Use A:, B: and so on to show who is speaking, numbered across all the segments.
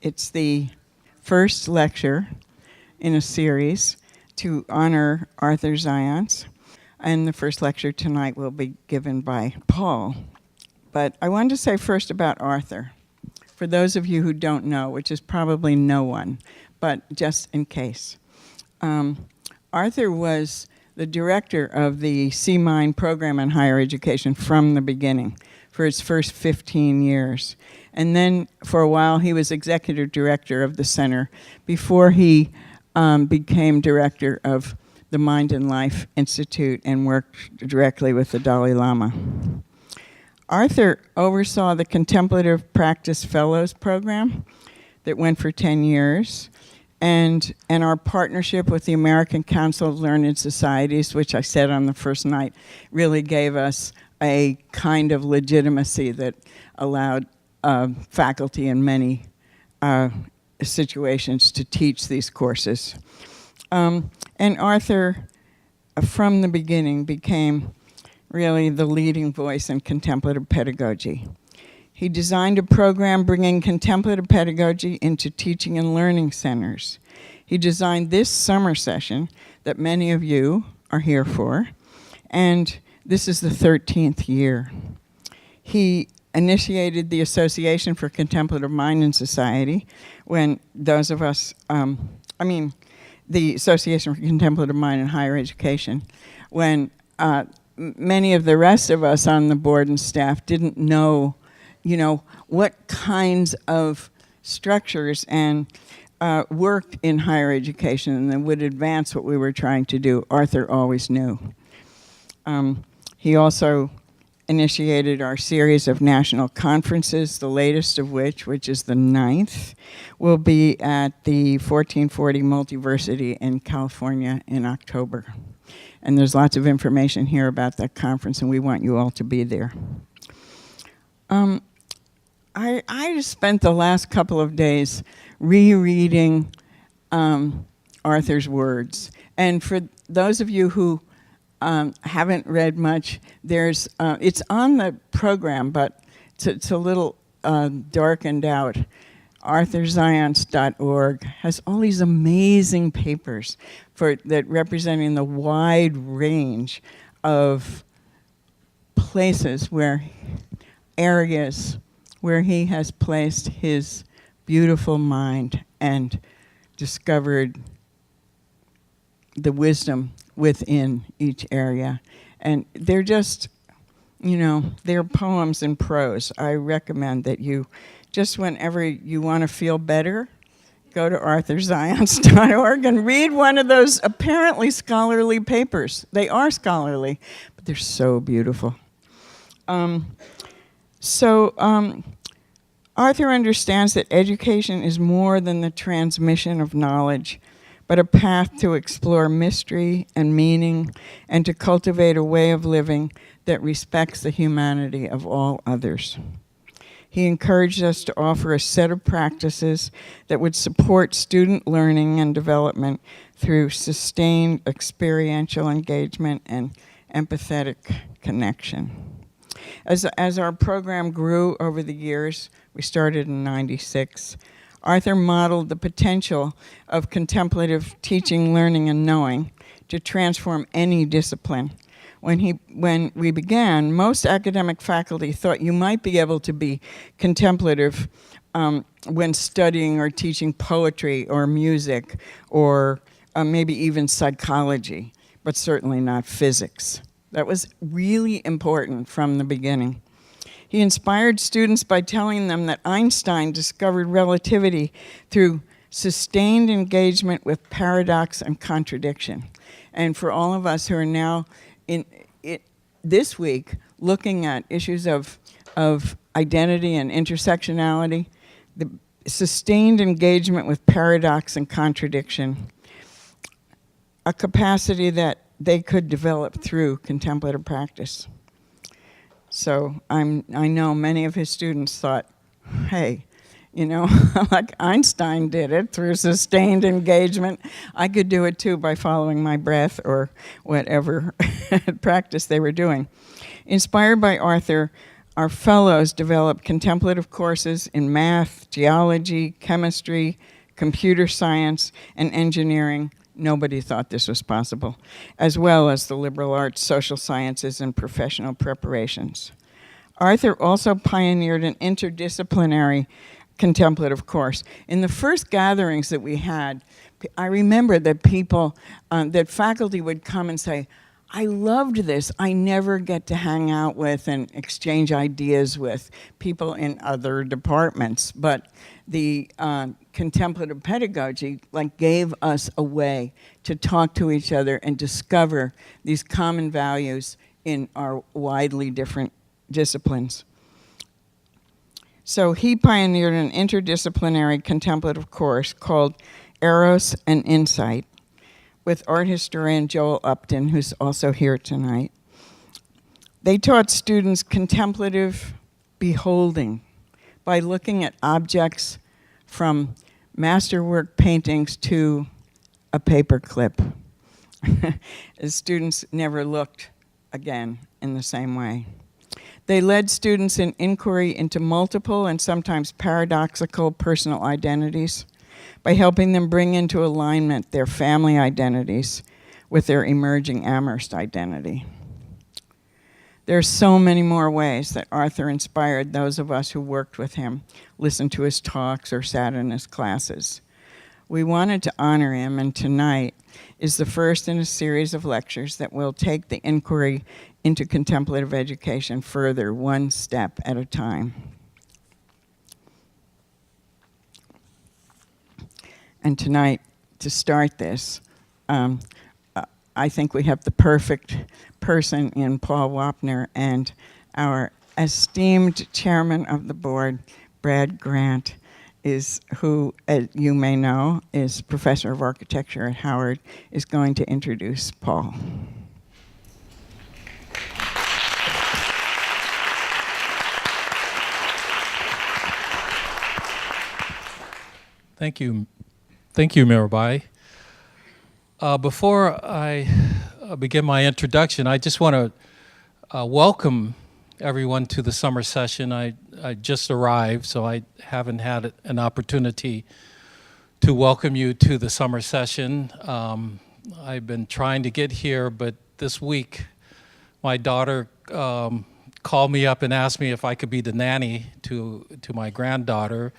A: It's the first lecture in a series to honor Arthur Zajonc, and the first lecture tonight will be given by Paul. But I wanted to say first about Arthur, for those of you who don't know, which is probably no one, but just in case. Arthur was the director of the CMind program in higher education from the beginning for its first 15 years. And then for a while he was executive director of the center before he became director of the Mind and Life Institute and worked directly with the Dalai Lama. Arthur oversaw the Contemplative Practice Fellows program that went for 10 years, and our partnership with the American Council of Learned Societies, which I said on the first night, really gave us a kind of legitimacy that allowed faculty in many situations to teach these courses. And Arthur, from the beginning, became really the leading voice in contemplative pedagogy. He designed a program bringing contemplative pedagogy into teaching and learning centers. He designed this summer session that many of you are here for, and this is the 13th year. He initiated the Association for Contemplative Mind and Society when those of us, the Association for Contemplative Mind and Higher Education, when many of the rest of us on the board and staff didn't know, what kinds of structures and worked in higher education and that would advance what we were trying to do. Arthur always knew. He also initiated our series of national conferences, the latest of which is the 9th, will be at the 1440 Multiversity in California in October. And there's lots of information here about that conference, and we want you all to be there. I just spent the last couple of days rereading Arthur's words. And for those of you who haven't read much, it's on the program, but it's a little darkened out. ArthurZajonc.org has all these amazing papers that representing the wide range of places areas where he has placed his beautiful mind and discovered the wisdom within each area. And they're just, they're poems in prose. I recommend that you, just whenever you want to feel better, go to ArthurZajonc.org and read one of those apparently scholarly papers. They are scholarly, but they're so beautiful. Arthur understands that education is more than the transmission of knowledge, but a path to explore mystery and meaning and to cultivate a way of living that respects the humanity of all others. He encouraged us to offer a set of practices that would support student learning and development through sustained experiential engagement and empathetic connection. As our program grew over the years, we started in ¡96, Arthur modeled the potential of contemplative teaching, learning, and knowing to transform any discipline. When we began, most academic faculty thought you might be able to be contemplative when studying or teaching poetry or music or maybe even psychology, but certainly not physics. That was really important from the beginning. He inspired students by telling them that Einstein discovered relativity through sustained engagement with paradox and contradiction. And for all of us who are now this week looking at issues of identity and intersectionality, the sustained engagement with paradox and contradiction, a capacity that they could develop through contemplative practice. So I know many of his students thought, hey, like Einstein did it through sustained engagement, I could do it too by following my breath or whatever practice they were doing. Inspired by Arthur, Our fellows develop contemplative courses in math, geology, chemistry, computer science, and engineering. Nobody thought this was possible, as well as the liberal arts, social sciences, and professional preparations. Arthur also pioneered an interdisciplinary contemplative course. In the first gatherings that we had, I remember that that faculty would come and say, I loved this. I never get to hang out with and exchange ideas with people in other departments, but the contemplative pedagogy gave us a way to talk to each other and discover these common values in our widely different disciplines. So he pioneered an interdisciplinary contemplative course called Eros and Insight with art historian Joel Upton, who's also here tonight. They taught students contemplative beholding by looking at objects from masterwork paintings to a paper clip. The students never looked again in the same way. They led students in inquiry into multiple and sometimes paradoxical personal identities by helping them bring into alignment their family identities with their emerging Amherst identity. There are so many more ways that Arthur inspired those of us who worked with him, listened to his talks, or sat in his classes. We wanted to honor him, and tonight is the first in a series of lectures that will take the inquiry into contemplative education further, one step at a time. And tonight, to start this, I think we have the perfect person in Paul Wapner and our esteemed chairman of the board, Brad Grant, who, as you may know, is professor of architecture at Howard, is going to introduce Paul.
B: Thank you. Thank you, Mirabai. Before I begin my introduction, I just want to welcome everyone to the summer session. I just arrived, so I haven't had an opportunity to welcome you to the summer session. I've been trying to get here, but this week my daughter called me up and asked me if I could be the nanny to my granddaughter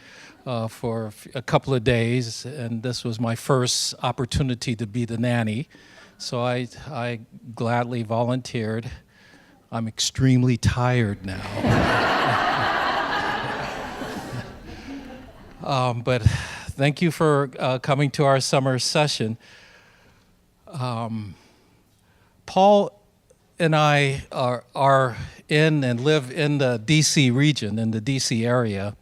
B: for a couple of days, and this was my first opportunity to be the nanny, so I gladly volunteered. I'm extremely tired now. But thank you for coming to our summer session. Paul and I are in and live in the DC region, in the DC area,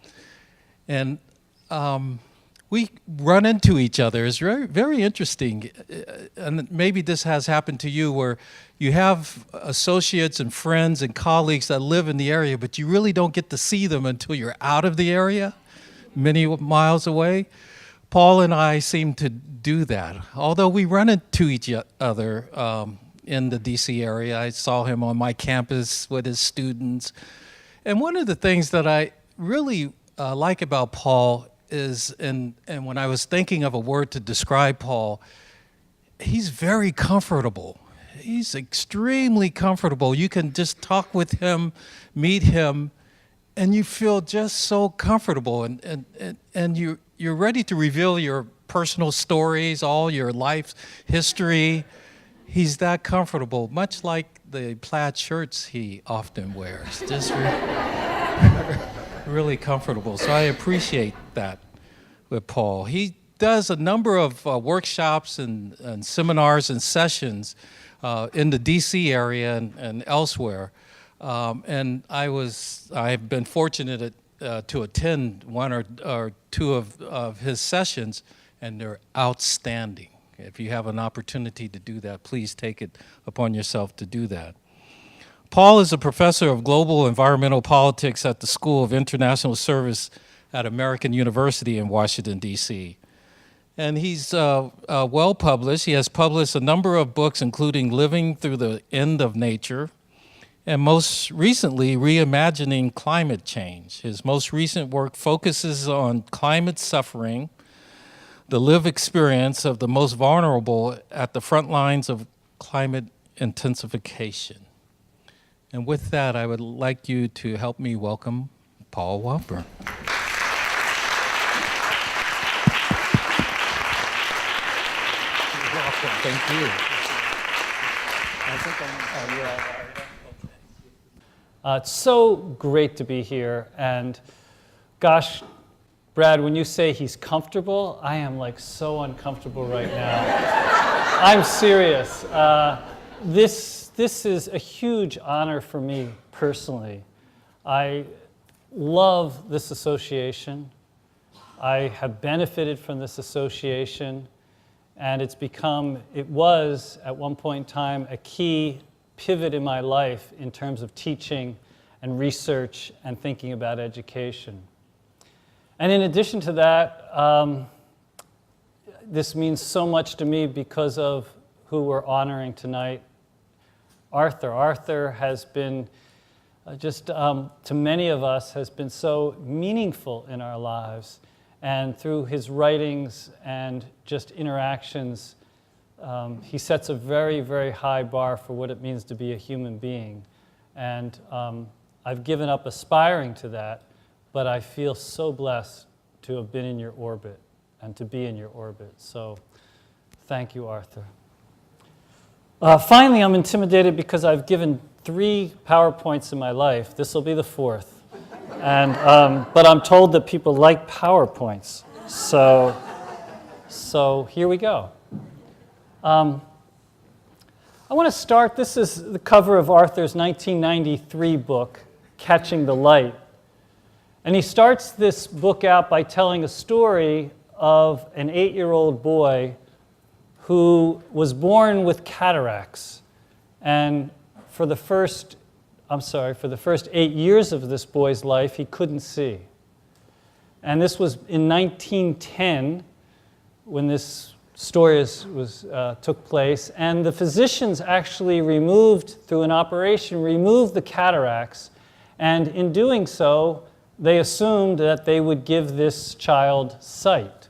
B: and we run into each other. It's very, very interesting, and maybe this has happened to you, where you have associates and friends and colleagues that live in the area, but you really don't get to see them until you're out of the area, many miles away. Paul and I seem to do that. Although we run into each other in the DC area. I saw him on my campus with his students. And one of the things that I really like about Paul is, and when I was thinking of a word to describe Paul, he's very comfortable. He's extremely comfortable. You can just talk with him, meet him, and you feel just so comfortable, and you're ready to reveal your personal stories, all your life history. He's that comfortable, much like the plaid shirts he often wears. Just really comfortable. So I appreciate that with Paul. He does a number of workshops and seminars and sessions in the DC area and elsewhere. And I've been fortunate to attend one or two of his sessions, and they're outstanding. If you have an opportunity to do that, please take it upon yourself to do that. Paul is a professor of global environmental politics at the School of International Service at American University in Washington, D.C. And he's well published. He has published a number of books, including Living Through the End of Nature, and most recently, reimagining climate change. His most recent work focuses on climate suffering, the lived experience of the most vulnerable at the front lines of climate intensification. And with that, I would like you to help me welcome Paul Wapner. You're welcome. Thank you. I think I'm, you're all right.
C: It's so great to be here, and gosh, Brad, when you say he's comfortable, I am like so uncomfortable right now. I'm serious. This is a huge honor for me personally. I love this association. I have benefited from this association, and it was at one point in time a key pivot in my life in terms of teaching and research and thinking about education. And in addition to that, this means so much to me because of who we're honoring tonight, Arthur. Arthur has been to many of us, has been so meaningful in our lives. And through his writings and just interactions, he sets a very, very high bar for what it means to be a human being. And I've given up aspiring to that, but I feel so blessed to have been in your orbit and to be in your orbit. So thank you, Arthur. Finally, I'm intimidated because I've given 3 PowerPoints in my life. This will be the 4th. And, but I'm told that people like PowerPoints. So here we go. I want to start, this is the cover of Arthur's 1993 book, Catching the Light. And he starts this book out by telling a story of an 8-year-old boy who was born with cataracts. And for the first 8 years of this boy's life, he couldn't see. And this was in 1910 when this story took place. And the physicians actually through an operation, removed the cataracts. And in doing so, they assumed that they would give this child sight.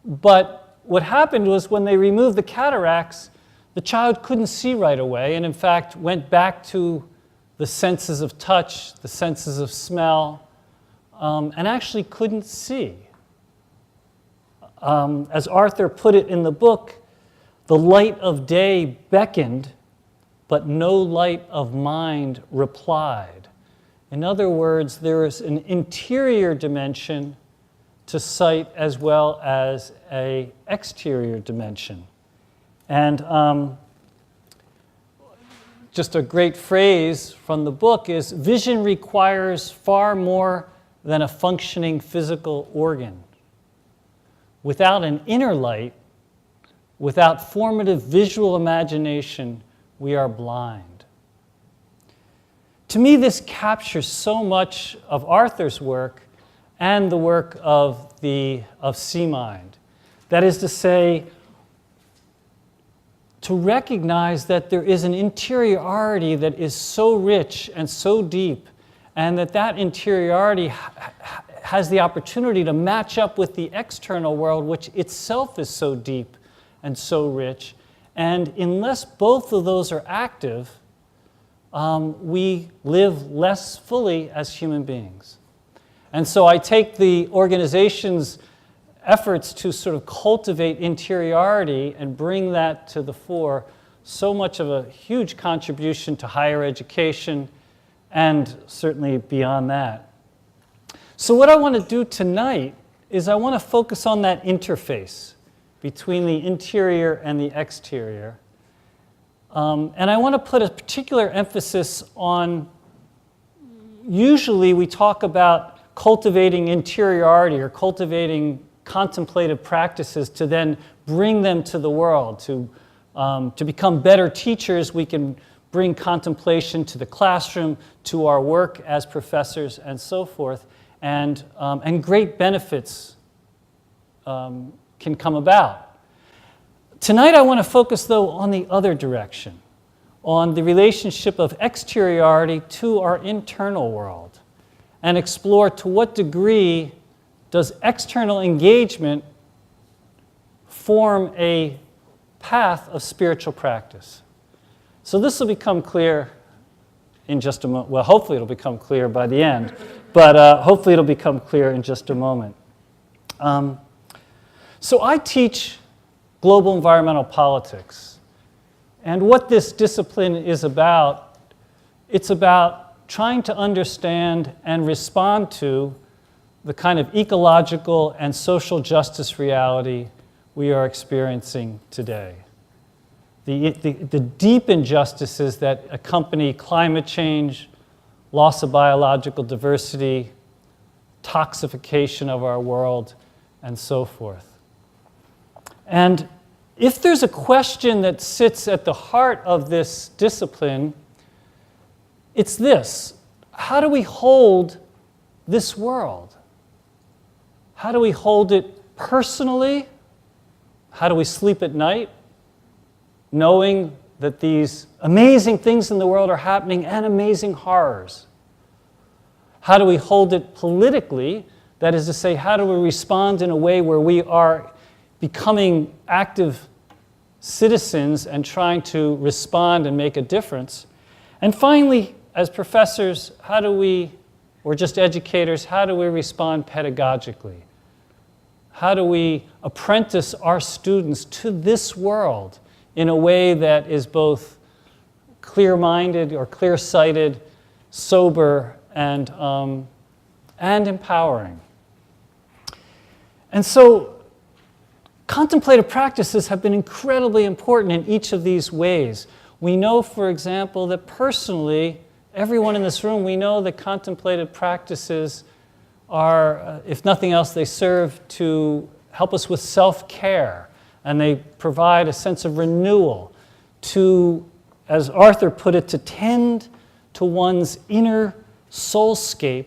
C: But what happened was when they removed the cataracts, the child couldn't see right away, and in fact went back to the senses of touch, the senses of smell, and actually couldn't see. As Arthur put it in the book, the light of day beckoned, but no light of mind replied. In other words, there is an interior dimension to sight as well as an exterior dimension. And just a great phrase from the book is, vision requires far more than a functioning physical organ. Without an inner light, without formative visual imagination, we are blind. To me, this captures so much of Arthur's work and the work of CMind. That is to say, to recognize that there is an interiority that is so rich and so deep, and that interiority has the opportunity to match up with the external world, which itself is so deep and so rich. And unless both of those are active, we live less fully as human beings. And so I take the organization's efforts to sort of cultivate interiority and bring that to the fore, so much of a huge contribution to higher education and certainly beyond that. So what I want to do tonight is I want to focus on that interface between the interior and the exterior. And I want to put a particular emphasis on, usually we talk about cultivating interiority or cultivating contemplative practices to then bring them to the world. To become better teachers, we can bring contemplation to the classroom, to our work as professors, and so forth. And great benefits can come about. Tonight I want to focus, though, on the other direction, on the relationship of exteriority to our internal world and explore to what degree does external engagement form a path of spiritual practice. So this will become clear in just a moment. Well, hopefully it'll become clear by the end, but hopefully it'll become clear in just a moment. So I teach global environmental politics. And what this discipline is about, it's about trying to understand and respond to the kind of ecological and social justice reality we are experiencing today. The deep injustices that accompany climate change, loss of biological diversity, toxification of our world, and so forth. And if there's a question that sits at the heart of this discipline, it's this: how do we hold this world? How do we hold it personally? How do we sleep at night, knowing that these amazing things in the world are happening and amazing horrors? How do we hold it politically? That is to say, how do we respond in a way where we are becoming active citizens and trying to respond and make a difference? And finally, as professors, how do we, or just educators, how do we respond pedagogically? How do we apprentice our students to this world in a way that is both clear-minded or clear-sighted, sober, and empowering? And so contemplative practices have been incredibly important in each of these ways. We know, for example, that personally, everyone in this room, we know that contemplative practices are, if nothing else, they serve to help us with self-care, and they provide a sense of renewal to, as Arthur put it, to tend to one's inner soulscape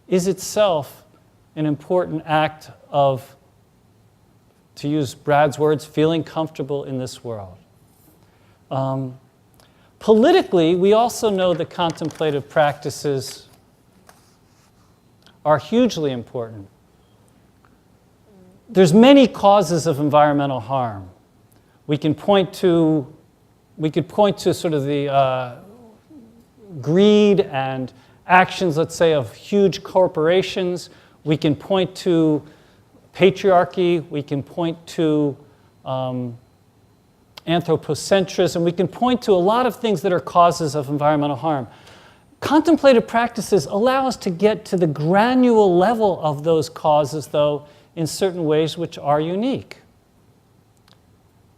C: is itself an important act of, to use Brad's words, feeling comfortable in this world. Politically, we also know that contemplative practices are hugely important. There's many causes of environmental harm. We could point to sort of the greed and actions, let's say, of huge corporations. We can point to patriarchy. We can point to anthropocentrism. We can point to a lot of things that are causes of environmental harm. Contemplative practices allow us to get to the granular level of those causes, though, in certain ways which are unique.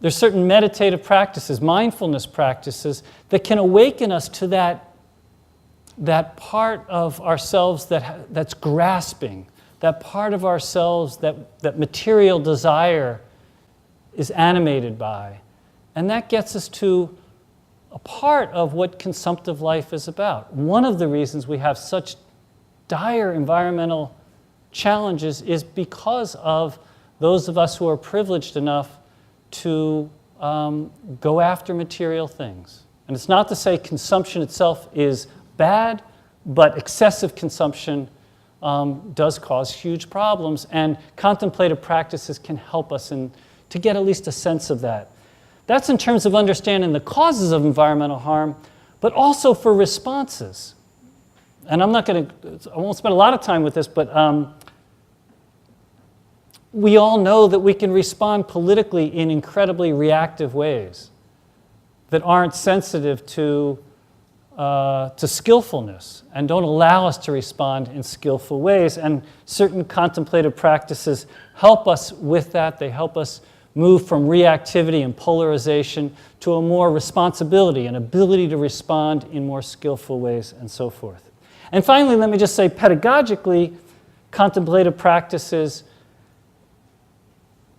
C: There's certain meditative practices, mindfulness practices, that can awaken us to that part of ourselves that's grasping, that part of ourselves that material desire is animated by. And that gets us to a part of what consumptive life is about. One of the reasons we have such dire environmental challenges is because of those of us who are privileged enough to go after material things. And it's not to say consumption itself is bad, but excessive consumption does cause huge problems, and contemplative practices can help us to get at least a sense of that. That's in terms of understanding the causes of environmental harm, but also for responses. And I won't spend a lot of time with this, but we all know that we can respond politically in incredibly reactive ways that aren't sensitive to skillfulness and don't allow us to respond in skillful ways. And certain contemplative practices help us with that. They help us move from reactivity and polarization to a more responsibility and ability to respond in more skillful ways and so forth. And finally, let me just say, pedagogically, contemplative practices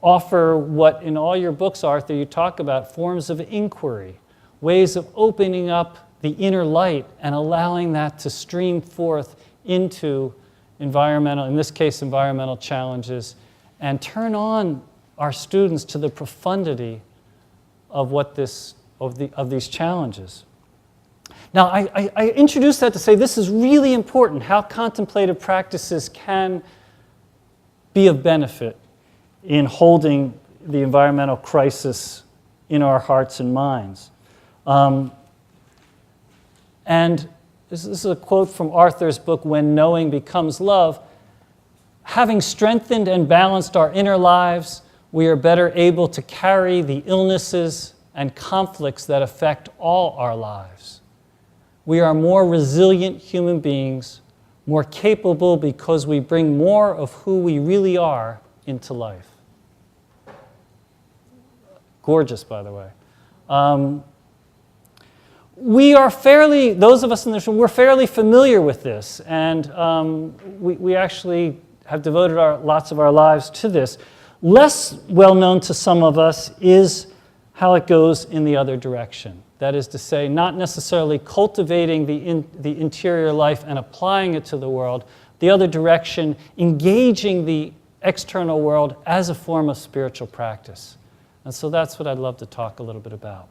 C: offer what in all your books, Arthur, you talk about forms of inquiry, ways of opening up the inner light and allowing that to stream forth into environmental, in this case, environmental challenges, and turn on our students to the profundity of what this of these challenges. Now, I introduced that to say this is really important, how contemplative practices can be of benefit in holding the environmental crisis in our hearts and minds. And this is a quote from Arthur's book, When Knowing Becomes Love. Having strengthened and balanced our inner lives, we are better able to carry the illnesses and conflicts that affect all our lives. We are more resilient human beings, more capable because we bring more of who we really are into life. Gorgeous, by the way. We are fairly, those of us in this room, we're fairly familiar with this, and we actually have devoted lots of our lives to this. Less well known to some of us is how it goes in the other direction. That is to say, not necessarily cultivating the interior life and applying it to the world. The other direction, engaging the external world as a form of spiritual practice. And so that's what I'd love to talk a little bit about.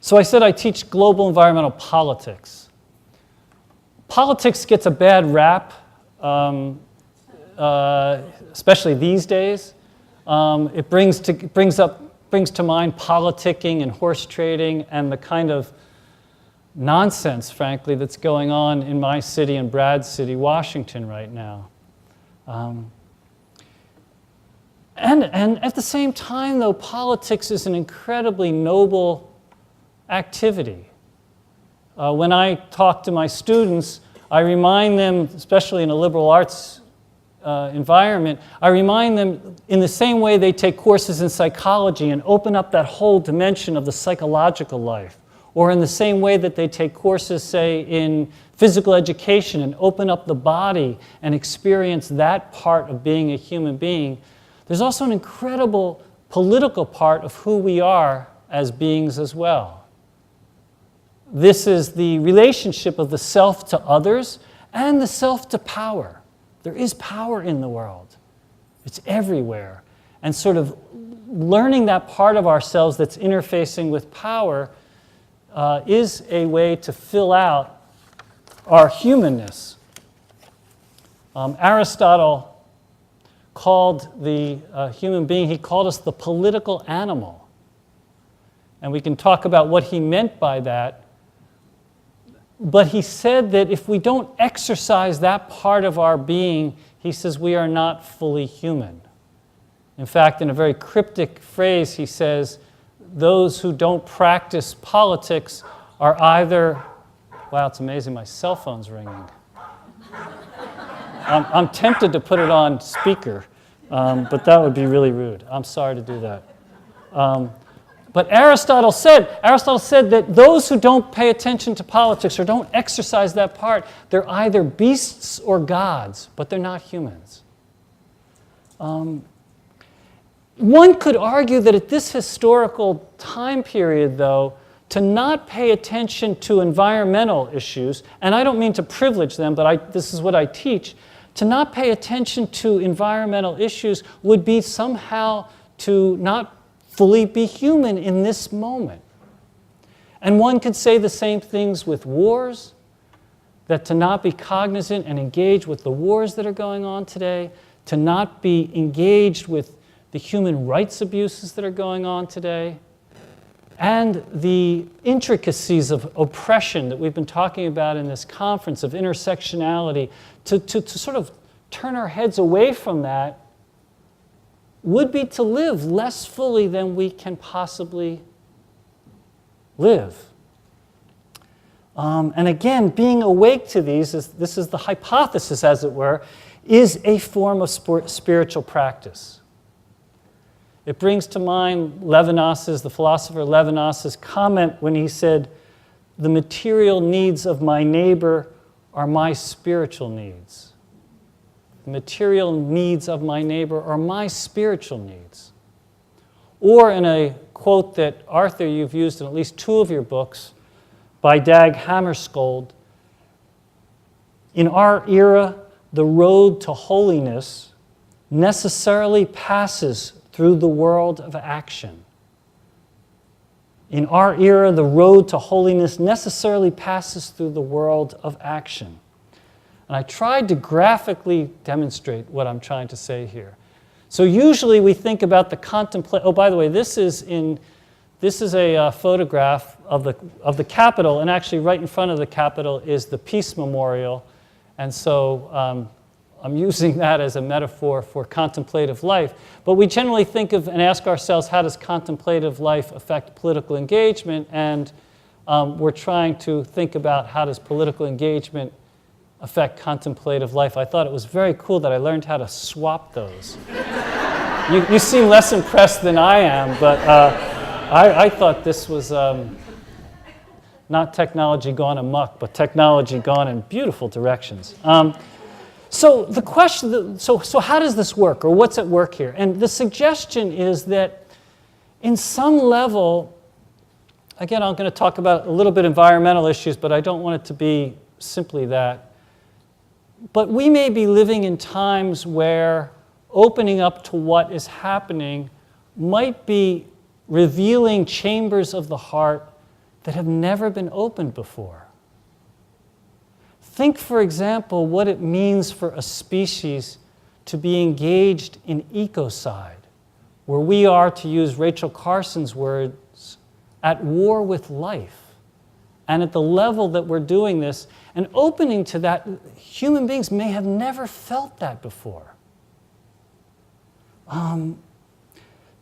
C: So I said I teach global environmental politics. Politics gets a bad rap, especially these days. It brings to mind politicking and horse trading and the kind of nonsense, frankly, that's going on in my city and Brad's city, Washington, right now. And at the same time, though, politics is an incredibly noble activity. When I talk to my students, I remind them, especially in a liberal arts environment, I remind them in the same way they take courses in psychology and open up that whole dimension of the psychological life, or in the same way that they take courses, say, in physical education and open up the body and experience that part of being a human being, there's also an incredible political part of who we are as beings as well. This is the relationship of the self to others and the self to power. There is power in the world. It's everywhere. And sort of learning that part of ourselves that's interfacing with power is a way to fill out our humanness. Aristotle called the human being, he called us the political animal. And we can talk about what he meant by that. But he said that if we don't exercise that part of our being, he says we are not fully human. In fact, in a very cryptic phrase, he says, those who don't practice politics are either, wow, it's amazing, my cell phone's ringing. I'm tempted to put it on speaker, but that would be really rude. I'm sorry to do that. But Aristotle said that those who don't pay attention to politics or don't exercise that part, they're either beasts or gods, but they're not humans. One could argue that at this historical time period, though, to not pay attention to environmental issues, and I don't mean to privilege them, but this is what I teach, to not pay attention to environmental issues would be somehow to not fully be human in this moment. And one could say the same things with wars, that to not be cognizant and engage with the wars that are going on today, to not be engaged with the human rights abuses that are going on today, and the intricacies of oppression that we've been talking about in this conference, of intersectionality, to sort of turn our heads away from that would be to live less fully than we can possibly live. And again, being awake to these, this is the hypothesis, as it were, is a form of spiritual practice. It brings to mind the philosopher Levinas's comment when he said, "The material needs of my neighbor are my spiritual needs." The material needs of my neighbor are my spiritual needs. Or in a quote that, Arthur, you've used in at least 2 of your books, by Dag Hammarskjöld, in our era, the road to holiness necessarily passes through the world of action. In our era, the road to holiness necessarily passes through the world of action. And I tried to graphically demonstrate what I'm trying to say here. So usually we think about the oh, by the way, this is a photograph of the Capitol, and actually right in front of the Capitol is the Peace Memorial. And so I'm using that as a metaphor for contemplative life. But we generally think of and ask ourselves, how does contemplative life affect political engagement? And we're trying to think about how does political engagement affect contemplative life. I thought it was very cool that I learned how to swap those. You seem less impressed than I am, but I thought this was not technology gone amok, but technology gone in beautiful directions. So the question, so how does this work, or what's at work here? And the suggestion is that in some level, again, I'm going to talk about a little bit environmental issues, but I don't want it to be simply that. But we may be living in times where opening up to what is happening might be revealing chambers of the heart that have never been opened before. Think, for example, what it means for a species to be engaged in ecocide, where we are, to use Rachel Carson's words, at war with life. And at the level that we're doing this, and opening to that, human beings may have never felt that before.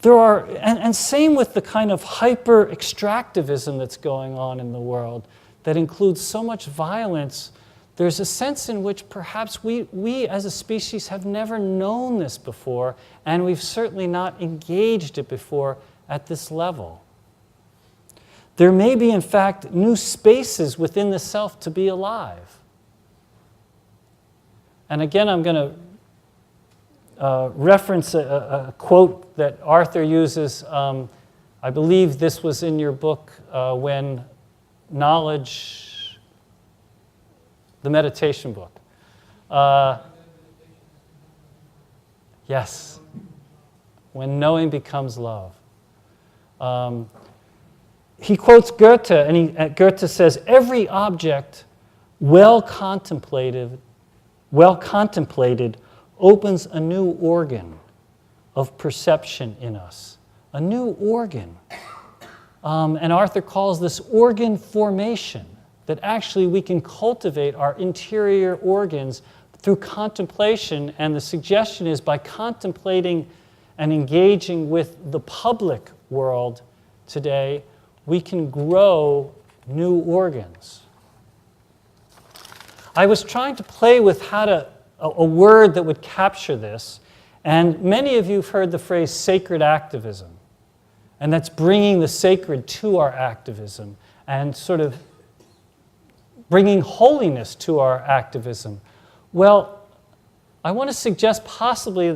C: There are, and same with the kind of hyper-extractivism that's going on in the world that includes so much violence. There's a sense in which perhaps we as a species have never known this before, and we've certainly not engaged it before at this level. There may be, in fact, new spaces within the self to be alive. And again, I'm going to reference a quote that Arthur uses. I believe this was in your book, When Knowledge, the meditation book. Yes. When knowing becomes love. He quotes Goethe, and Goethe says, every object well contemplated opens a new organ of perception in us. A new organ. And Arthur calls this organ formation, that actually we can cultivate our interior organs through contemplation, and the suggestion is by contemplating and engaging with the public world today, we can grow new organs. I was trying to play with a word that would capture this, and many of you have heard the phrase sacred activism, and that's bringing the sacred to our activism and sort of bringing holiness to our activism. Well, I want to suggest possibly,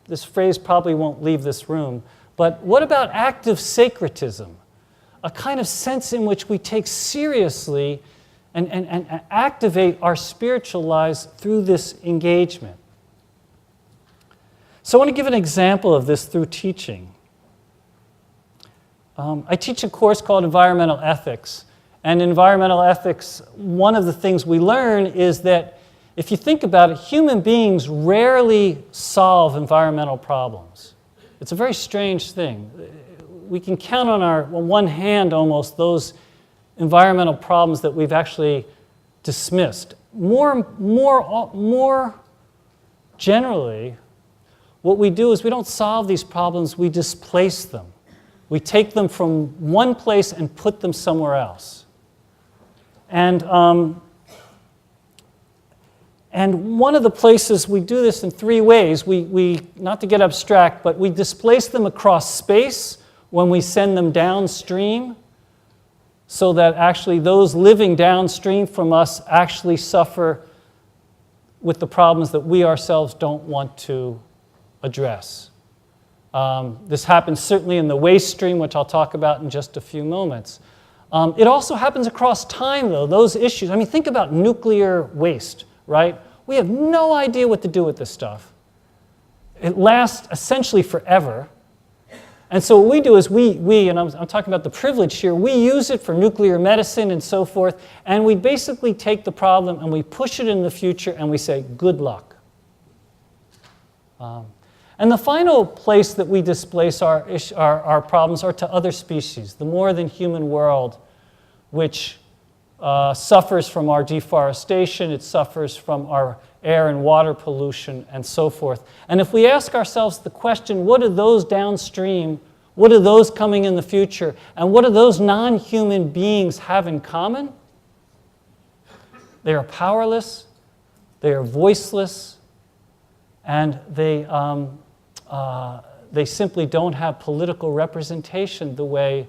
C: this phrase probably won't leave this room, but what about active sacredism? A kind of sense in which we take seriously and activate our spiritual lives through this engagement. So I want to give an example of this through teaching. I teach a course called Environmental Ethics. And in environmental ethics, one of the things we learn is that if you think about it, human beings rarely solve environmental problems. It's a very strange thing. We can count on one hand almost those environmental problems that we've actually dismissed. More generally, what we do is we don't solve these problems, we displace them. We take them from one place and put them somewhere else. And one of the places we do this in three ways. We not to get abstract, but we displace them across space when we send them downstream, so that actually those living downstream from us actually suffer with the problems that we ourselves don't want to address. This happens certainly in the waste stream, which I'll talk about in just a few moments. It also happens across time, though, those issues. I mean, think about nuclear waste, right? We have no idea what to do with this stuff. It lasts essentially forever. And so what we do is and I'm talking about the privileged here, we use it for nuclear medicine and so forth, and we basically take the problem and we push it in the future and we say, good luck. And the final place that we displace our problems are to other species, the more than human world, which suffers from our deforestation, it suffers from our air and water pollution, and so forth. And if we ask ourselves the question, what do those downstream, what are those coming in the future, and what do those non-human beings have in common? They are powerless, they are voiceless, and they simply don't have political representation the way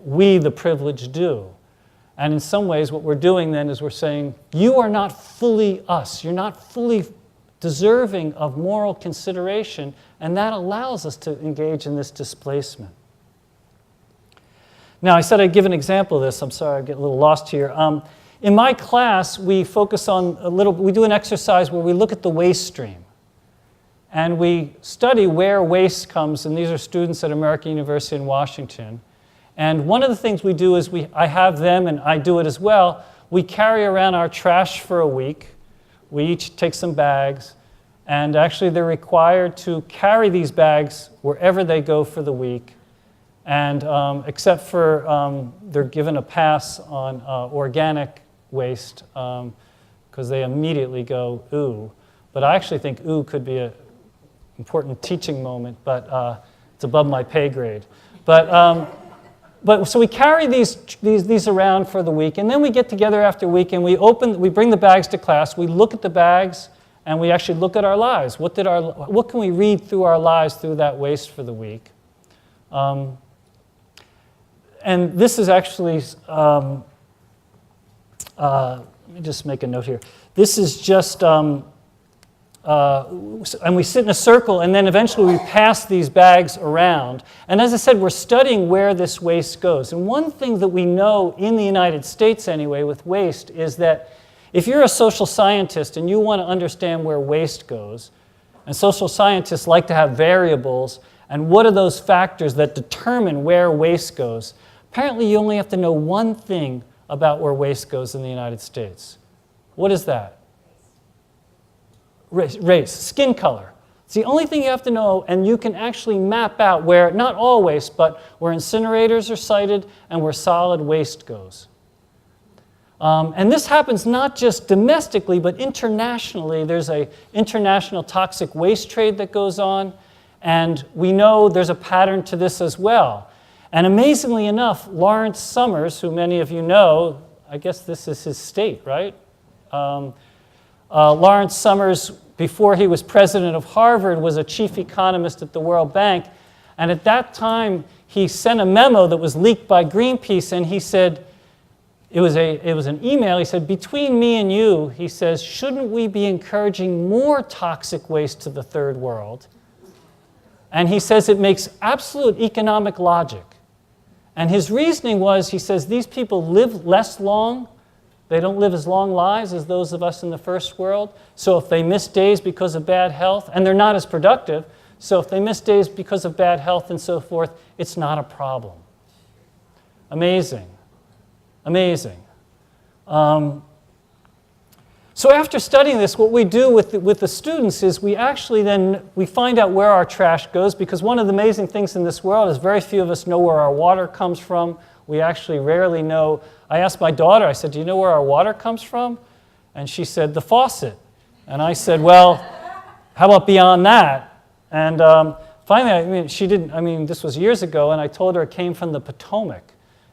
C: we, the privileged, do. And in some ways, what we're doing then is we're saying, you are not fully us. You're not fully deserving of moral consideration, and that allows us to engage in this displacement. Now, I said I'd give an example of this. I'm sorry, I get a little lost here. In my class, we focus on we do an exercise where we look at the waste stream. And we study where waste comes, and these are students at American University in Washington. And one of the things we do is I have them, and I do it as well, we carry around our trash for a week. We each take some bags, and actually they're required to carry these bags wherever they go for the week. And except for they're given a pass on organic waste because they immediately go, ooh. But I actually think ooh could be an important teaching moment, but it's above my pay grade. But so we carry these around for the week, and then we get together after a week, and we bring the bags to class, we look at the bags, and we actually look at our lives. What can we read through our lives through that waste for the week? And this is actually, let me just make a note here. This is just, and we sit in a circle, and then eventually we pass these bags around. And as I said, we're studying where this waste goes. And one thing that we know in the United States anyway with waste is that if you're a social scientist and you want to understand where waste goes, and social scientists like to have variables, and what are those factors that determine where waste goes, apparently you only have to know one thing about where waste goes in the United States. What is that? Race, skin color. It's the only thing you have to know, and you can actually map out where, not all waste, but where incinerators are sited and where solid waste goes. And this happens not just domestically, but internationally. There's an international toxic waste trade that goes on, and we know there's a pattern to this as well. And amazingly enough, Lawrence Summers, who many of you know, I guess this is his state, right? Lawrence Summers, before he was president of Harvard, was a chief economist at the World Bank. And at that time, he sent a memo that was leaked by Greenpeace, and he said, it was an email, he said, between me and you, he says, shouldn't we be encouraging more toxic waste to the third world? And he says it makes absolute economic logic. And his reasoning was, he says, these people live less long. They don't live as long lives as those of us in the first world. So if they miss days because of bad health, and they're not as productive, so if they miss days because of bad health and so forth, it's not a problem. Amazing. Amazing. So after studying this, what we do with the students is we actually we find out where our trash goes, because one of the amazing things in this world is very few of us know where our water comes from. We actually rarely know. I asked my daughter, I said, do you know where our water comes from? And she said, the faucet. And I said, well, how about beyond that? And finally, this was years ago, and I told her it came from the Potomac.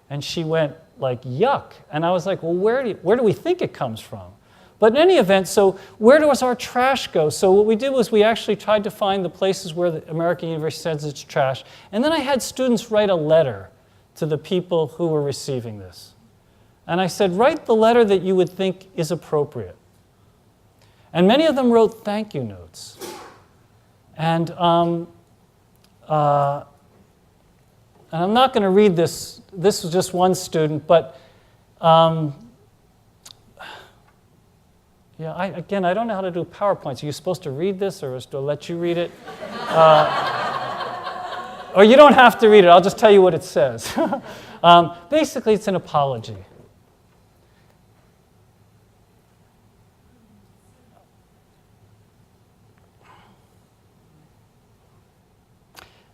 C: And she went like, yuck. And I was like, well, where do we think it comes from? But in any event, so where does our trash go? So what we did was we actually tried to find the places where the American University sends its trash. And then I had students write a letter to the people who were receiving this. And I said, write the letter that you would think is appropriate. And many of them wrote thank you notes. And I'm not going to read this. This was just one student, but yeah, I don't know how to do PowerPoints. Are you supposed to read this, or do I let you read it? Or you don't have to read it. I'll just tell you what it says. Basically, it's an apology.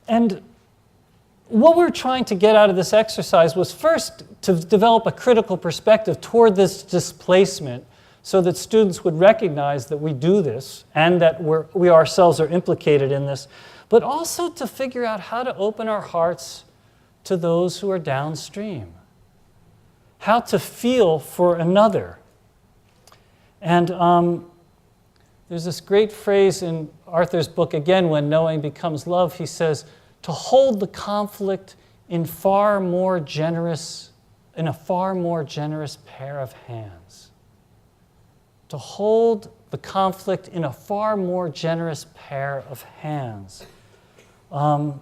C: And what we're trying to get out of this exercise was first to develop a critical perspective toward this displacement so that students would recognize that we do this and that we ourselves are implicated in this, but also to figure out how to open our hearts to those who are downstream, how to feel for another. And there's this great phrase in Arthur's book, again, When Knowing Becomes Love. He says, to hold the conflict in a far more generous pair of hands. To hold the conflict in a far more generous pair of hands. To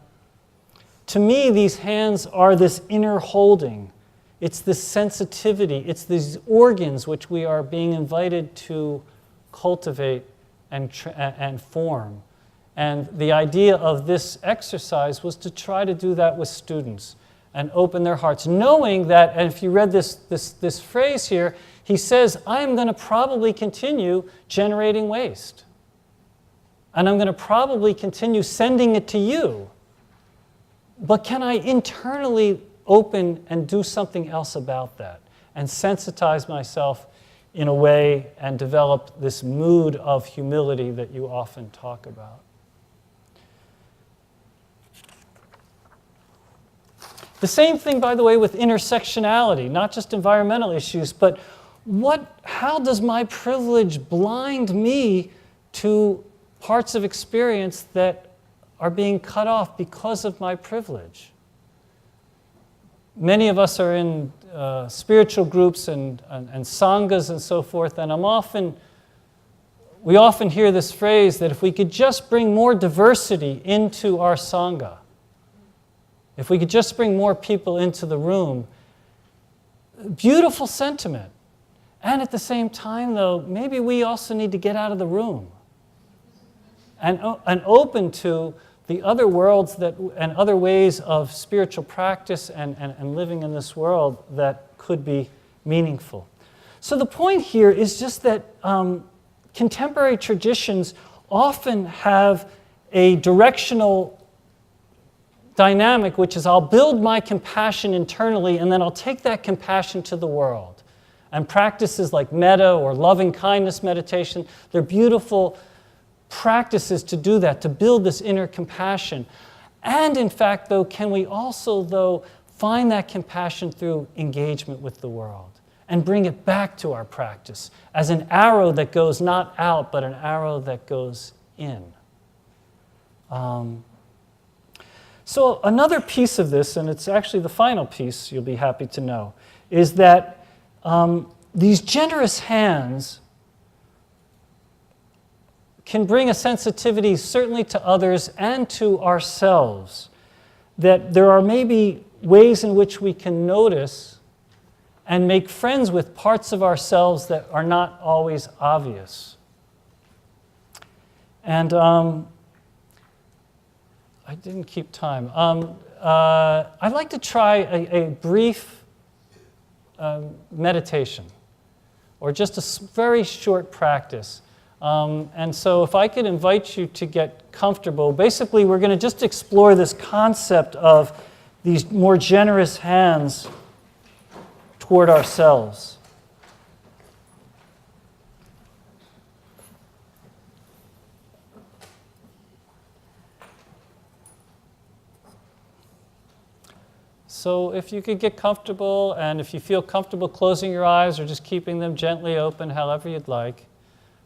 C: me, these hands are this inner holding. It's this sensitivity. It's these organs which we are being invited to cultivate and form. And the idea of this exercise was to try to do that with students and open their hearts, knowing that, and if you read this phrase here, he says, I am going to probably continue generating waste. And I'm going to probably continue sending it to you. But can I internally open and do something else about that and sensitize myself in a way and develop this mood of humility that you often talk about? The same thing, by the way, with intersectionality, not just environmental issues, but how does my privilege blind me to parts of experience that are being cut off because of my privilege? Many of us are in spiritual groups and sanghas and so forth, and we often hear this phrase that if we could just bring more diversity into our sangha, if we could just bring more people into the room, beautiful sentiment. And at the same time, though, maybe we also need to get out of the room and open to the other worlds and other ways of spiritual practice and living in this world that could be meaningful. So the point here is just that contemporary traditions often have a directional dynamic, which is I'll build my compassion internally and then I'll take that compassion to the world. And practices like metta or loving kindness meditation, they're beautiful practices to do that, to build this inner compassion. And in fact, though, can we also, find that compassion through engagement with the world and bring it back to our practice as an arrow that goes not out, but an arrow that goes in. So another piece of this, and it's actually the final piece, you'll be happy to know, is that these generous hands can bring a sensitivity certainly to others and to ourselves, that there are maybe ways in which we can notice and make friends with parts of ourselves that are not always obvious. And I didn't keep time. I'd like to try a brief meditation, or just a very short practice. And so if I could invite you to get comfortable, basically we're going to just explore this concept of these more generous hands toward ourselves. So if you could get comfortable, and if you feel comfortable closing your eyes or just keeping them gently open, however you'd like,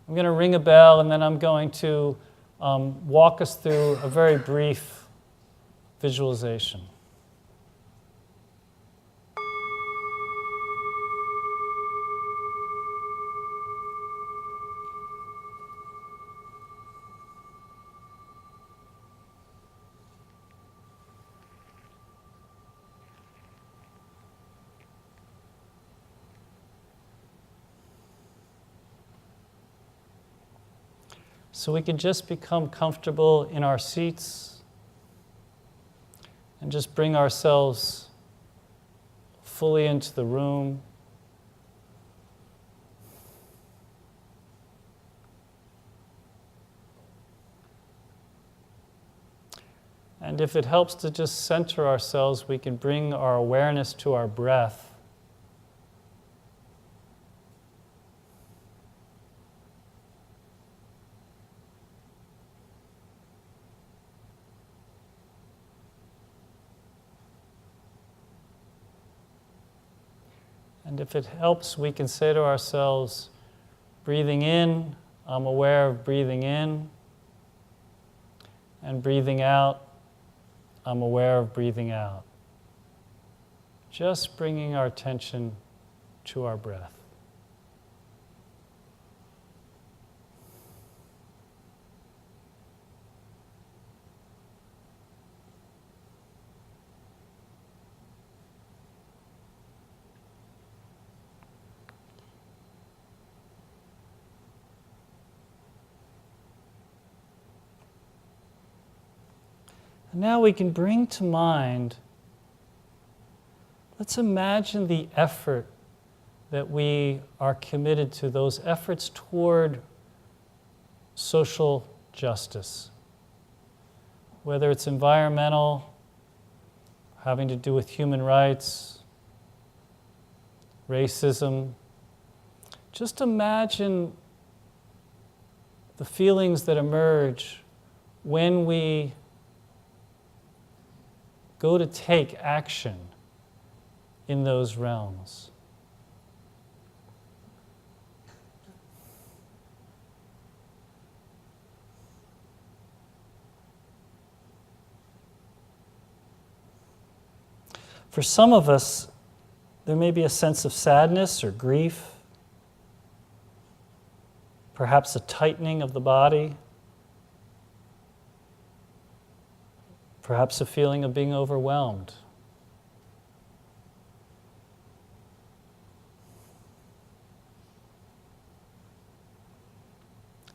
C: I'm going to ring a bell, and then I'm going to walk us through a very brief visualization. So we can just become comfortable in our seats. And just bring ourselves fully into the room. And if it helps to just center ourselves, we can bring our awareness to our breath. And if it helps, we can say to ourselves, breathing in, I'm aware of breathing in. And breathing out, I'm aware of breathing out. Just bringing our attention to our breath. And now we can bring to mind, let's imagine the effort that we are committed to, those efforts toward social justice. Whether it's environmental, having to do with human rights, racism. Just imagine the feelings that emerge when we go to take action in those realms. For some of us, there may be a sense of sadness or grief, perhaps a tightening of the body, perhaps a feeling of being overwhelmed.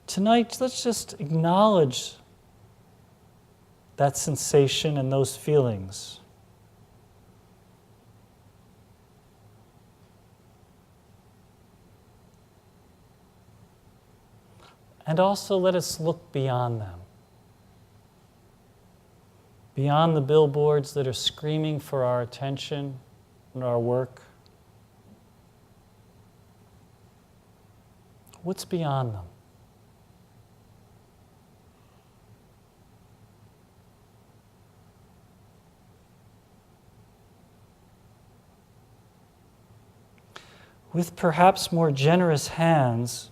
C: Tonight, let's just acknowledge that sensation and those feelings. And also let us look beyond them. Beyond the billboards that are screaming for our attention and our work. What's beyond them? With perhaps more generous hands,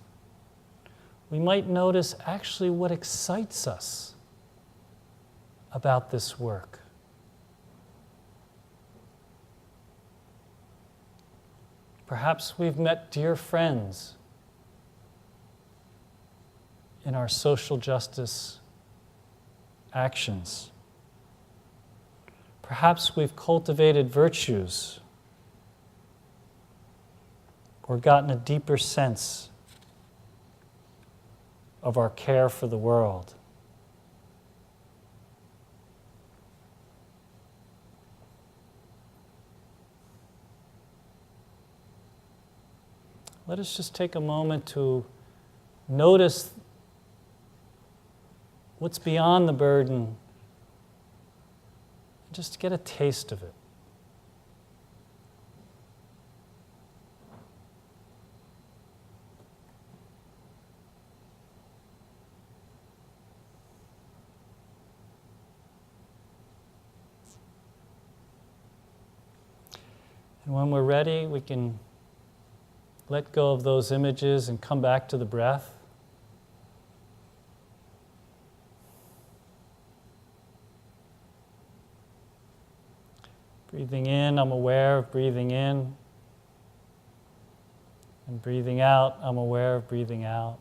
C: we might notice actually what excites us about this work. Perhaps we've met dear friends in our social justice actions. Perhaps we've cultivated virtues or gotten a deeper sense of our care for the world. Let us just take a moment to notice what's beyond the burden, just to get a taste of it. And when we're ready, we can let go of those images and come back to the breath. Breathing in, I'm aware of breathing in. And breathing out, I'm aware of breathing out.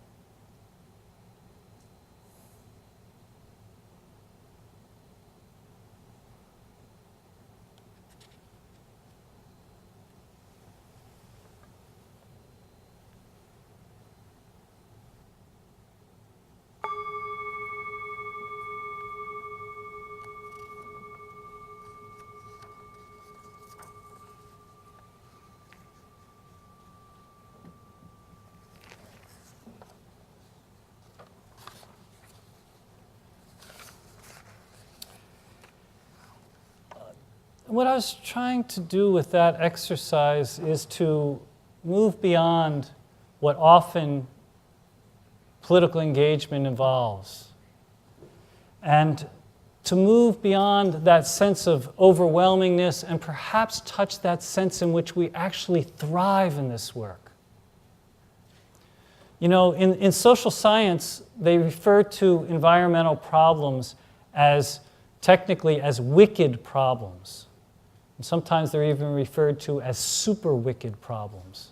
C: what I was trying to do with that exercise is to move beyond what often political engagement involves, and to move beyond that sense of overwhelmingness and perhaps touch that sense in which we actually thrive in this work. You know, in social science, they refer to environmental problems as technically as wicked problems. And sometimes they're even referred to as super wicked problems.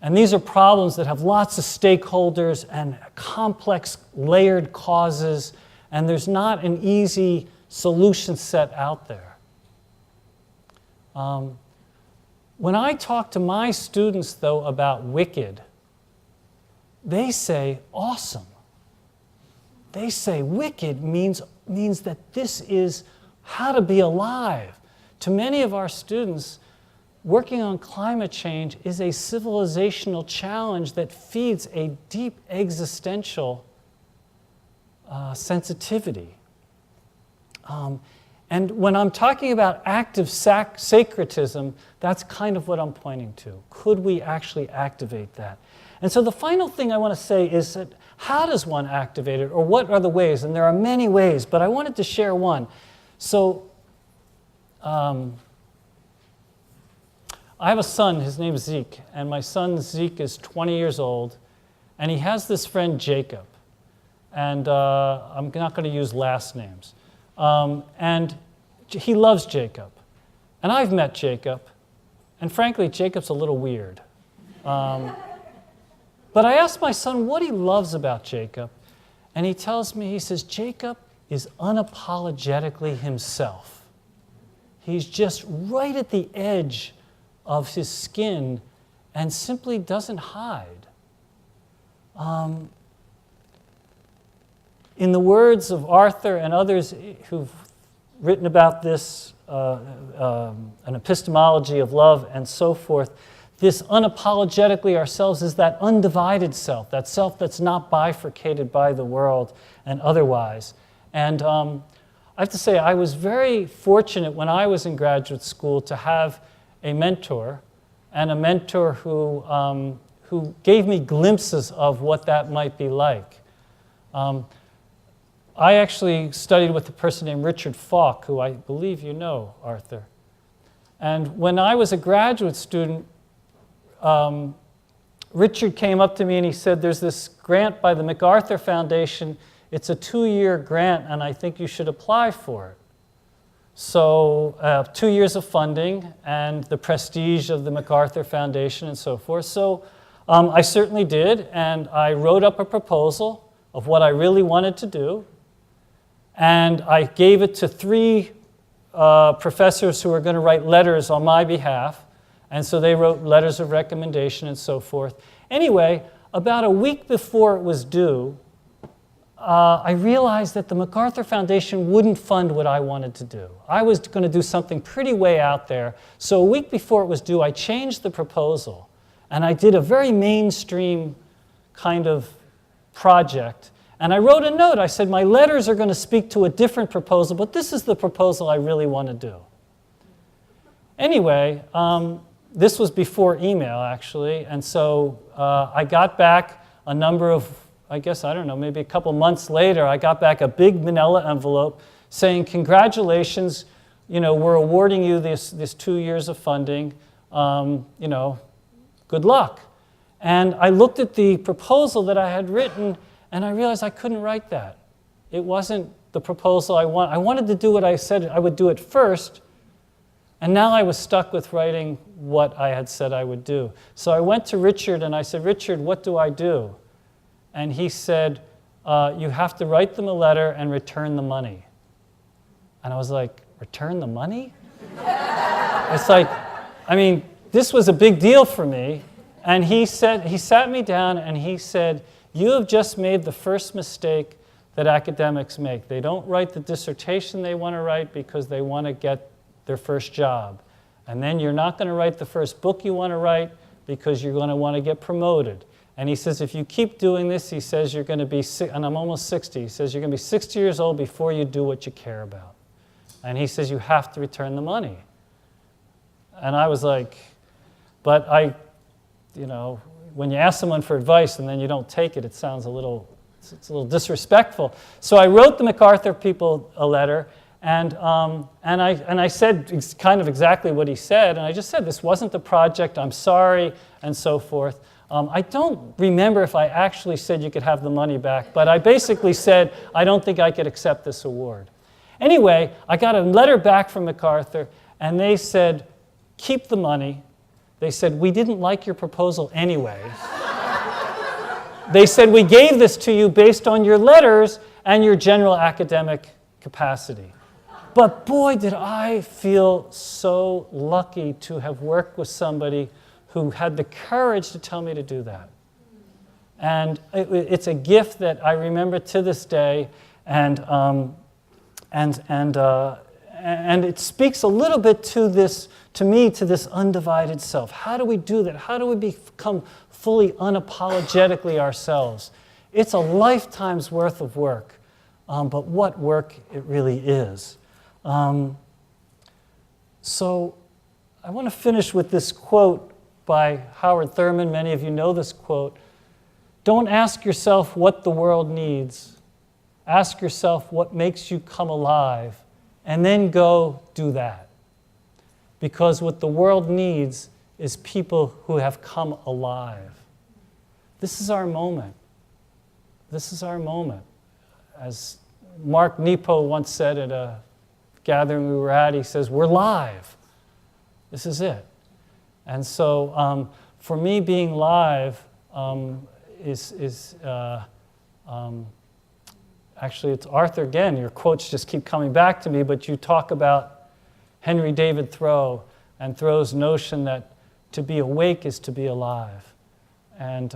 C: And these are problems that have lots of stakeholders and complex layered causes, and there's not an easy solution set out there. When I talk to my students, though, about wicked, they say awesome. They say wicked means that this is how to be alive. To many of our students, working on climate change is a civilizational challenge that feeds a deep existential sensitivity. And when I'm talking about active sacredism, that's kind of what I'm pointing to. Could we actually activate that? And so the final thing I want to say is that how does one activate it, or what are the ways? And there are many ways, but I wanted to share one. So I have a son, his name is Zeke, and my son Zeke is 20 years old, and he has this friend Jacob. And I'm not going to use last names. And he loves Jacob. And I've met Jacob, and frankly, Jacob's a little weird. But I asked my son what he loves about Jacob, and he tells me, he says, Jacob is unapologetically himself. He's just right at the edge of his skin and simply doesn't hide. In the words of Arthur and others who've written about this, an epistemology of love and so forth, this unapologetically ourselves is that undivided self that's not bifurcated by the world and otherwise. And I have to say, I was very fortunate when I was in graduate school to have a mentor, and a mentor who gave me glimpses of what that might be like. I actually studied with a person named Richard Falk, who I believe you know, Arthur. And when I was a graduate student, Richard came up to me and he said, there's this grant by the Macarthur Foundation. It's a 2-year grant, and I think you should apply for it. So 2 years of funding and the prestige of the Macarthur Foundation and so forth. So I certainly did, and I wrote up a proposal of what I really wanted to do. And I gave it to 3 professors who were going to write letters on my behalf. And so they wrote letters of recommendation and so forth. Anyway, about a week before it was due, I realized that the Macarthur Foundation wouldn't fund what I wanted to do. I was going to do something pretty way out there. So a week before it was due, I changed the proposal. And I did a very mainstream kind of project. And I wrote a note. I said, my letters are going to speak to a different proposal, but this is the proposal I really want to do. Anyway, this was before email, actually. And so I got back a number of, I guess, I don't know, maybe a couple months later, I got back a big manila envelope saying, congratulations, you know, we're awarding you this 2 years of funding, you know, good luck. And I looked at the proposal that I had written, and I realized I couldn't write that. It wasn't the proposal I wanted. I wanted to do what I said I would do at first, and now I was stuck with writing what I had said I would do. So I went to Richard and I said, Richard, what do I do? And he said, you have to write them a letter and return the money. And I was like, return the money? It's like, I mean, this was a big deal for me. And he sat me down and he said, you have just made the first mistake that academics make. They don't write the dissertation they want to write because they want to get their first job. And then you're not going to write the first book you want to write because you're going to want to get promoted. And he says, if you keep doing this, he says, you're going to be, and I'm almost 60, he says, you're going to be 60 years old before you do what you care about. And he says, you have to return the money. And I was like, but when you ask someone for advice and then you don't take it, it sounds it's a little disrespectful. So I wrote the Macarthur people a letter, and I said kind of exactly what he said, and I just said, this wasn't the project, I'm sorry, and so forth. I don't remember if I actually said you could have the money back, but I basically said, I don't think I could accept this award. Anyway, I got a letter back from Macarthur, and they said, keep the money. They said, we didn't like your proposal anyway. They said, we gave this to you based on your letters and your general academic capacity. But boy, did I feel so lucky to have worked with somebody who had the courage to tell me to do that. And it's a gift that I remember to this day, and it speaks a little bit to this undivided self. How do we do that? How do we become fully unapologetically ourselves? It's a lifetime's worth of work, but what work it really is. So I want to finish with this quote by Howard Thurman. Many of you know this quote. Don't ask yourself what the world needs. Ask yourself what makes you come alive, and then go do that. Because what the world needs is people who have come alive. This is our moment. This is our moment. As Mark Nepo once said at a gathering we were at, he says, we're live. This is it. And so for me, being live actually, it's Arthur again. Your quotes just keep coming back to me, but you talk about Henry David Thoreau and Thoreau's notion that to be awake is to be alive. And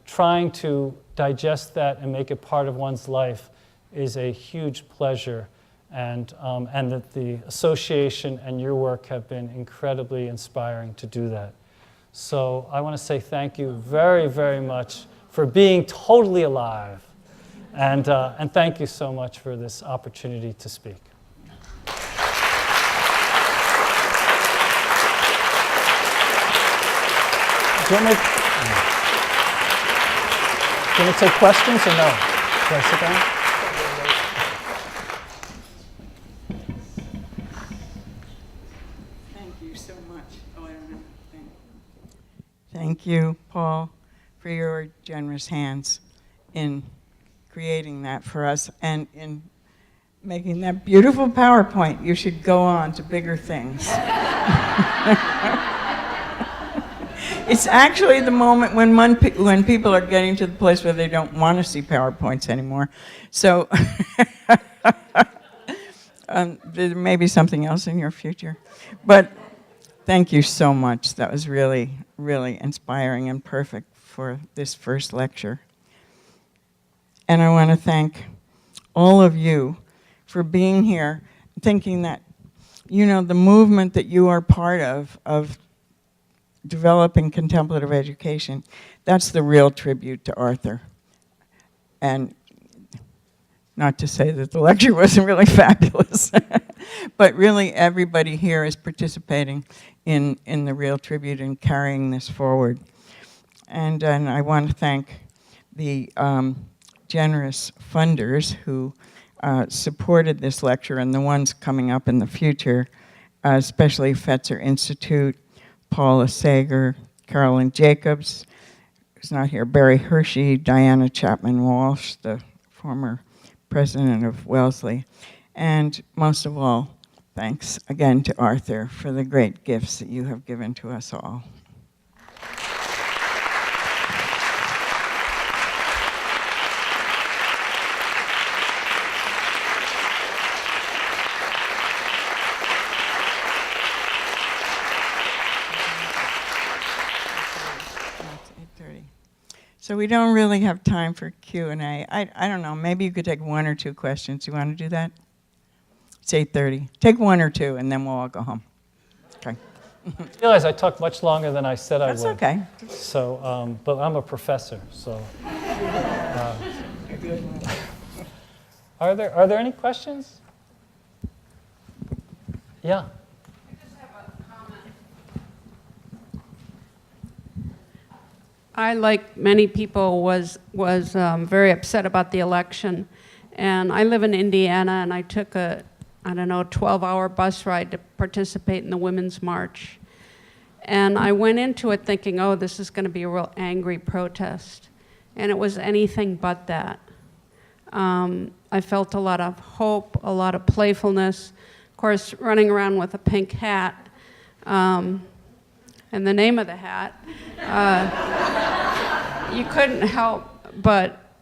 C: trying to digest that and make it part of one's life is a huge pleasure. And that the association and your work have been incredibly inspiring to do that. So I want to say thank you very, very much for being totally alive. And thank you so much for this opportunity to speak. Do you want to take questions or no? Should I sit down?
A: Thank you so much. Oh, I don't know. Thank you, Paul, for your generous hands in creating that for us and in making that beautiful PowerPoint. You should go on to bigger things. It's actually the moment when people are getting to the place where they don't want to see PowerPoints anymore. So there may be something else in your future. But thank you so much. That was really, really inspiring and perfect for this first lecture. And I want to thank all of you for being here, thinking that, the movement that you are part of developing contemplative education, that's the real tribute to Arthur. And not to say that the lecture wasn't really fabulous, but really everybody here is participating in the real tribute and carrying this forward. And I want to thank the generous funders who supported this lecture and the ones coming up in the future, especially Fetzer Institute, Paula Sager, Carolyn Jacobs, who's not here, Barry Hershey, Diana Chapman Walsh, the former president of Wellesley, and most of all, thanks again to Arthur for the great gifts that you have given to us all. So we don't really have time for Q&A. I don't know, maybe you could take one or two questions. You want to do that? It's 8:30. Take one or two, and then we'll all go home. Okay.
C: I realize I talked much longer than I said I would.
A: That's okay.
C: So, but I'm a professor, so. Are there any questions? Yeah.
D: I just have I, like many people, was very upset about the election. And I live in Indiana, and I took a, 12-hour bus ride to participate in the Women's March. And I went into it thinking, oh, this is going to be a real angry protest. And it was anything but that. I felt a lot of hope, a lot of playfulness. Of course, running around with a pink hat, and the name of the hat, you couldn't help but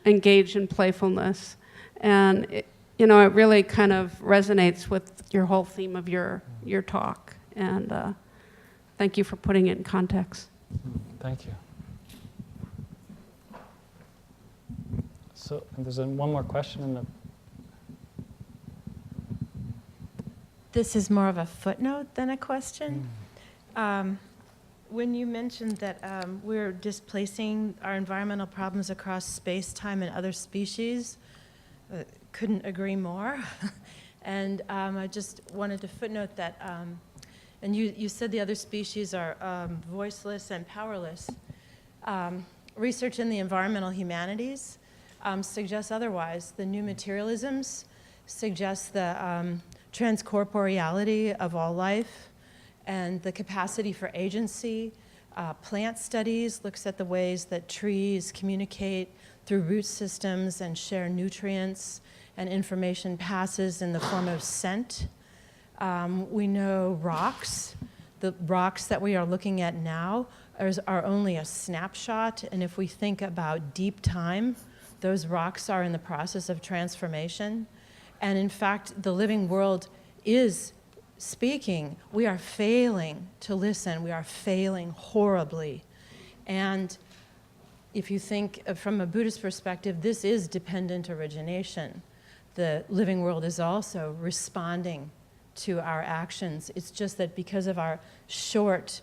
D: engage in playfulness. And it really kind of resonates with your whole theme of your talk. And thank you for putting it in context.
C: Thank you. So there's one more question in the...
E: This is more of a footnote than a question. When you mentioned that we're displacing our environmental problems across space, time, and other species, couldn't agree more. And I just wanted to footnote that, and you said the other species are voiceless and powerless. Research in the environmental humanities suggests otherwise. The new materialisms suggest the transcorporeality of all life and the capacity for agency. Plant studies looks at the ways that trees communicate through root systems and share nutrients, and information passes in the form of scent. We know rocks. The rocks that we are looking at now are only a snapshot, and if we think about deep time, those rocks are in the process of transformation. And in fact, the living world is speaking. We are failing to listen. We are failing horribly. And if you think from a Buddhist perspective, this is dependent origination. The living world is also responding to our actions. It's just that because of our short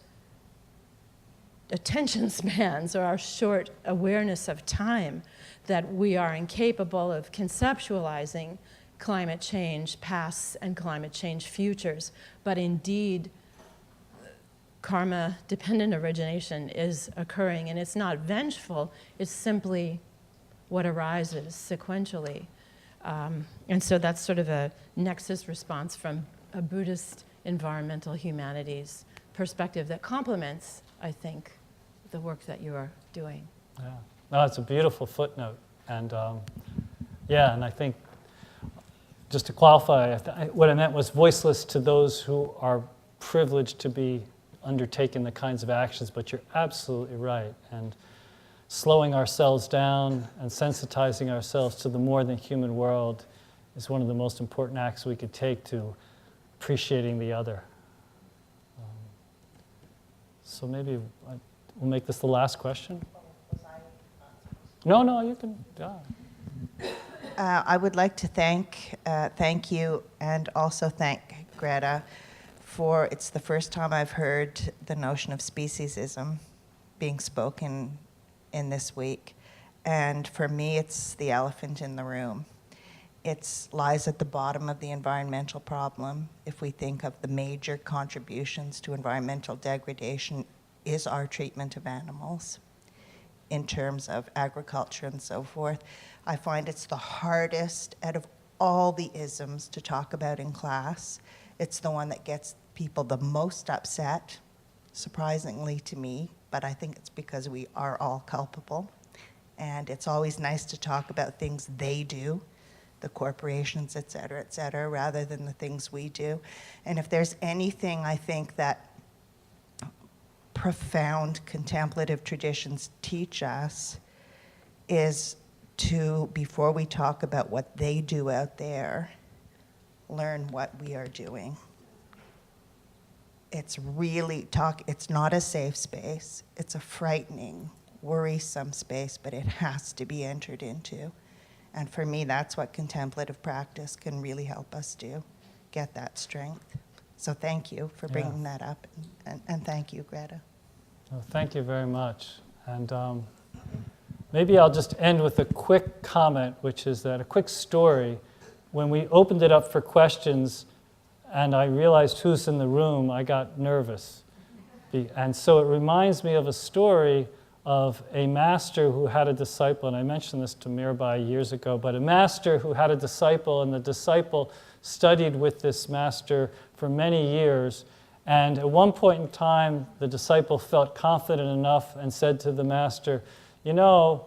E: attention spans or our short awareness of time, that we are incapable of conceptualizing climate change pasts and climate change futures. But indeed, karma-dependent origination is occurring, and it's not vengeful, it's simply what arises sequentially. And so that's sort of a nexus response from a Buddhist environmental humanities perspective that complements, I think, the work that you are doing.
C: Yeah, no, it's a beautiful footnote. And yeah, and I think, just to qualify, what I meant was voiceless to those who are privileged to be undertaking the kinds of actions, but you're absolutely right. And slowing ourselves down and sensitizing ourselves to the more than human world is one of the most important acts we could take to appreciating the other. So maybe we'll make this the last question. No, you can. Yeah.
F: I would like to thank you, and also thank Greta for, it's the first time I've heard the notion of speciesism being spoken in this week. And for me, it's the elephant in the room. It lies at the bottom of the environmental problem. If we think of the major contributions to environmental degradation is our treatment of animals in terms of agriculture and so forth. I find it's the hardest out of all the isms to talk about in class. It's the one that gets people the most upset, surprisingly to me, but I think it's because we are all culpable. And it's always nice to talk about things they do, the corporations, et cetera, rather than the things we do. And if there's anything I think that profound contemplative traditions teach us is to, before we talk about what they do out there, learn what we are doing. It's really it's not a safe space. It's a frightening, worrisome space, but it has to be entered into. And for me, that's what contemplative practice can really help us do, get that strength. So thank you for bringing that up, and thank you, Greta.
C: Well, thank you very much. And maybe I'll just end with a quick comment, which is that a quick story. When we opened it up for questions and I realized who's in the room, I got nervous. And so it reminds me of a story of a master who had a disciple, and I mentioned this to Mirabai years ago, but a master who had a disciple, and the disciple studied with this master for many years. And at one point in time, the disciple felt confident enough and said to the master, you know,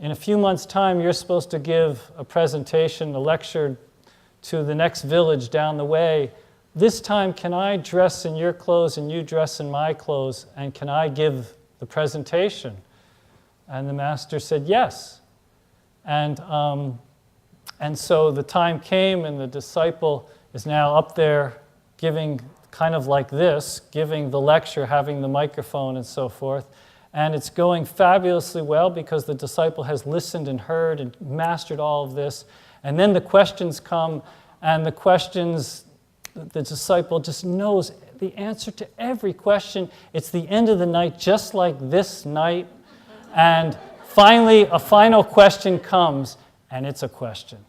C: in a few months' time, you're supposed to give a presentation, a lecture to the next village down the way. This time, can I dress in your clothes and you dress in my clothes, and can I give the presentation? And the master said yes. And so the time came, and the disciple is now up there giving, kind of like this, giving the lecture, having the microphone and so forth. And it's going fabulously well because the disciple has listened and heard and mastered all of this. And then the questions come, and the questions, the disciple just knows the answer to every question. It's the end of the night, just like this night. And finally, a final question comes, and it's a question.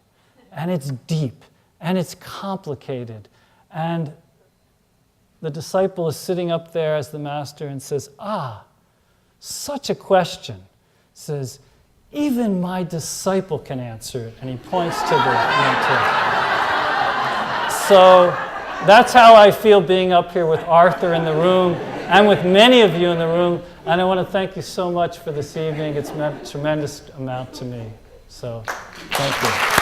C: And it's deep, and it's complicated. And the disciple is sitting up there as the master and says, such a question. Says, even my disciple can answer it. And he points to the mentor. So that's how I feel being up here with Arthur in the room and with many of you in the room. And I want to thank you so much for this evening. It's meant a tremendous amount to me. So thank you.